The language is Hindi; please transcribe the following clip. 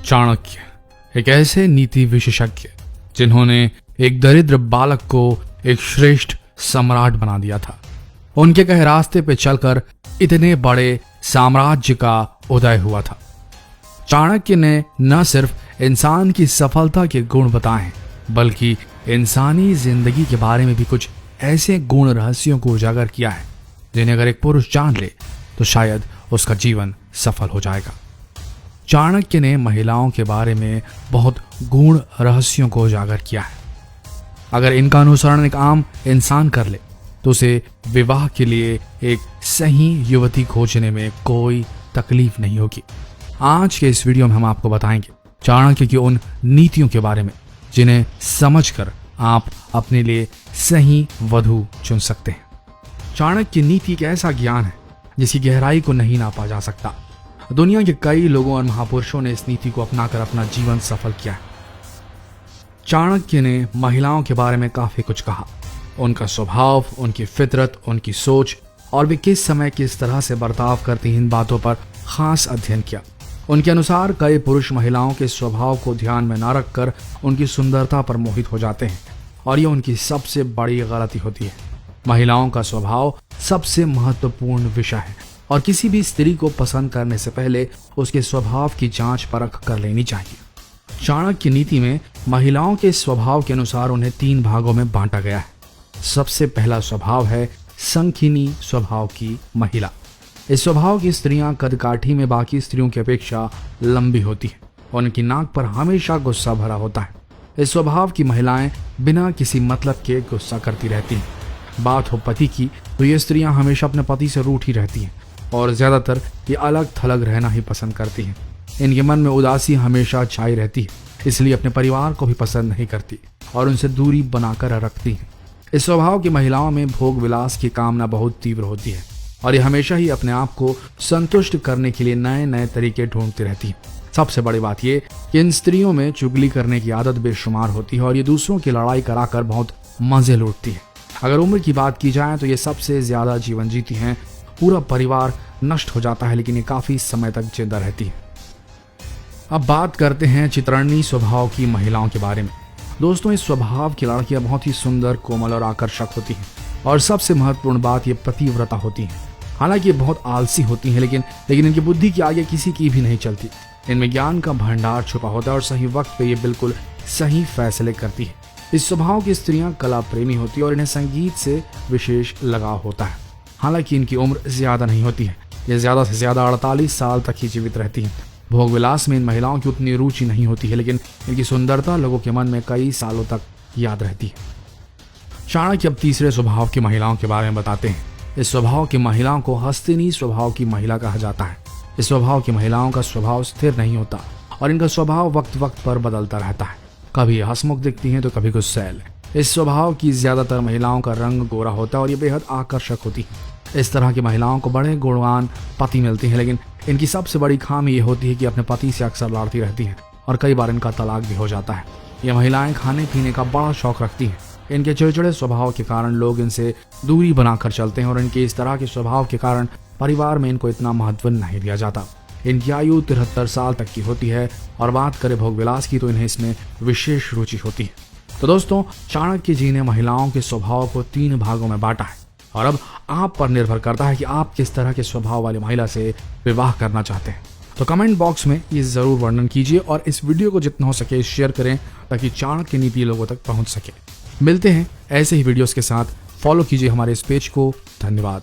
चाणक्य एक ऐसे नीति विशेषज्ञ जिन्होंने एक दरिद्र बालक को एक श्रेष्ठ सम्राट बना दिया था। उनके कहे रास्ते पे चलकर इतने बड़े साम्राज्य का उदय हुआ था। चाणक्य ने न सिर्फ इंसान की सफलता के गुण बताए बल्कि इंसानी जिंदगी के बारे में भी कुछ ऐसे गुण रहस्यों को उजागर किया है जिन्हें अगर एक पुरुष जान ले तो शायद उसका जीवन सफल हो जाएगा। चाणक्य ने महिलाओं के बारे में बहुत गूढ़ रहस्यों को उजागर किया है। अगर इनका अनुसरण एक आम इंसान कर ले तो उसे विवाह के लिए एक सही युवती खोजने में कोई तकलीफ नहीं होगी। आज के इस वीडियो में हम आपको बताएंगे चाणक्य की उन नीतियों के बारे में जिन्हें समझकर आप अपने लिए सही वधू चुन सकते हैं। चाणक्य की नीति एक ऐसा ज्ञान है जिसकी गहराई को नहीं नापा जा सकता। दुनिया के कई लोगों और महापुरुषों ने इस नीति को अपनाकर अपना जीवन सफल किया है। चाणक्य ने महिलाओं के बारे में काफी कुछ कहा। उनका स्वभाव, उनकी फितरत, उनकी सोच और वे किस समय किस तरह से बर्ताव करती हैं, इन बातों पर खास अध्ययन किया। उनके अनुसार कई पुरुष महिलाओं के स्वभाव को ध्यान में न रखकर उनकी सुंदरता पर मोहित हो जाते हैं और ये उनकी सबसे बड़ी गलती होती है। महिलाओं का स्वभाव सबसे महत्वपूर्ण विषय है और किसी भी स्त्री को पसंद करने से पहले उसके स्वभाव की जांच परख कर लेनी चाहिए। चाणक्य की नीति में महिलाओं के स्वभाव के अनुसार उन्हें 3 भागों में बांटा गया है। सबसे पहला स्वभाव है संखिनी स्वभाव की महिला। इस स्वभाव की स्त्रियां कदकाठी में बाकी स्त्रियों की अपेक्षा लंबी होती हैं। उनकी नाक पर हमेशा गुस्सा भरा होता है। इस स्वभाव की महिलाएं बिना किसी मतलब के गुस्सा करती रहती हैं। बात हो पति की तो ये स्त्रियां हमेशा अपने पति से रूठी रहती हैं और ज्यादातर ये अलग थलग रहना ही पसंद करती हैं। इनके मन में उदासी हमेशा छाई रहती है, इसलिए अपने परिवार को भी पसंद नहीं करती और उनसे दूरी बनाकर रखती हैं। इस स्वभाव की महिलाओं में भोग विलास की कामना बहुत तीव्र होती है और ये हमेशा ही अपने आप को संतुष्ट करने के लिए नए नए तरीके ढूंढती रहती है। सबसे बड़ी बात यह कि इन स्त्रियों में चुगली करने की आदत बेशुमार होती है और ये दूसरों की लड़ाई कराकर बहुत मजे लूटती है। अगर उम्र की बात की जाए तो ये सबसे ज्यादा जीवन जीती हैं। पूरा परिवार नष्ट हो जाता है लेकिन ये काफी समय तक जिंदा रहती है। अब बात करते हैं चित्रणी स्वभाव की महिलाओं के बारे में। दोस्तों, इस स्वभाव की लड़कियां बहुत ही सुंदर, कोमल और आकर्षक होती हैं और सबसे महत्वपूर्ण बात ये पतिव्रता होती है। हालांकि ये बहुत आलसी होती हैं लेकिन इनकी बुद्धि के आगे किसी की भी नहीं चलती। इनमें ज्ञान का भंडार छुपा होता है और सही वक्त पे ये बिल्कुल सही फैसले करती है। इस स्वभाव की स्त्रियां कला प्रेमी होती है और इन्हें संगीत से विशेष लगाव होता है। हालांकि इनकी उम्र ज्यादा नहीं होती है। ये ज्यादा से ज्यादा 48 साल तक ही जीवित रहती हैं। भोग विलास में इन महिलाओं की उतनी रुचि नहीं होती है लेकिन इनकी सुंदरता लोगों के मन में कई सालों तक याद रहती है। चाणक्य अब तीसरे स्वभाव की महिलाओं के बारे में बताते हैं। इस स्वभाव की महिलाओं को हस्तिनी स्वभाव की महिला कहा जाता है। इस स्वभाव की महिलाओं का स्वभाव स्थिर नहीं होता और इनका स्वभाव वक्त वक्त पर बदलता रहता है। कभी हंसमुख दिखती हैं तो कभी गुस्सैल। इस स्वभाव की ज्यादातर महिलाओं का रंग गोरा होता है और ये बेहद आकर्षक होती है। इस तरह की महिलाओं को बड़े गुणवान पति मिलते हैं लेकिन इनकी सबसे बड़ी खामी ये होती है कि अपने पति से अक्सर लड़ती रहती हैं और कई बार इनका तलाक भी हो जाता है। ये महिलाएं खाने पीने का बड़ा शौक रखती हैं। इनके चिड़चिड़े स्वभाव के कारण लोग इनसे दूरी बनाकर चलते हैं और इनके इस तरह के स्वभाव के कारण परिवार में इनको इतना महत्व नहीं दिया जाता। इनकी आयु 73 साल तक की होती है और बात करें भोग विलास की तो इन्हें इसमें विशेष रुचि होती है। तो दोस्तों, चाणक्य जी ने महिलाओं के स्वभाव को 3 भागों में बांटा है और अब आप पर निर्भर करता है कि आप किस तरह के स्वभाव वाली महिला से विवाह करना चाहते हैं। तो कमेंट बॉक्स में ये जरूर वर्णन कीजिए और इस वीडियो को जितना हो सके शेयर करें ताकि चाणक्य नीति लोगों तक पहुंच सके। मिलते हैं ऐसे ही वीडियोस के साथ। फॉलो कीजिए हमारे इस पेज को। धन्यवाद।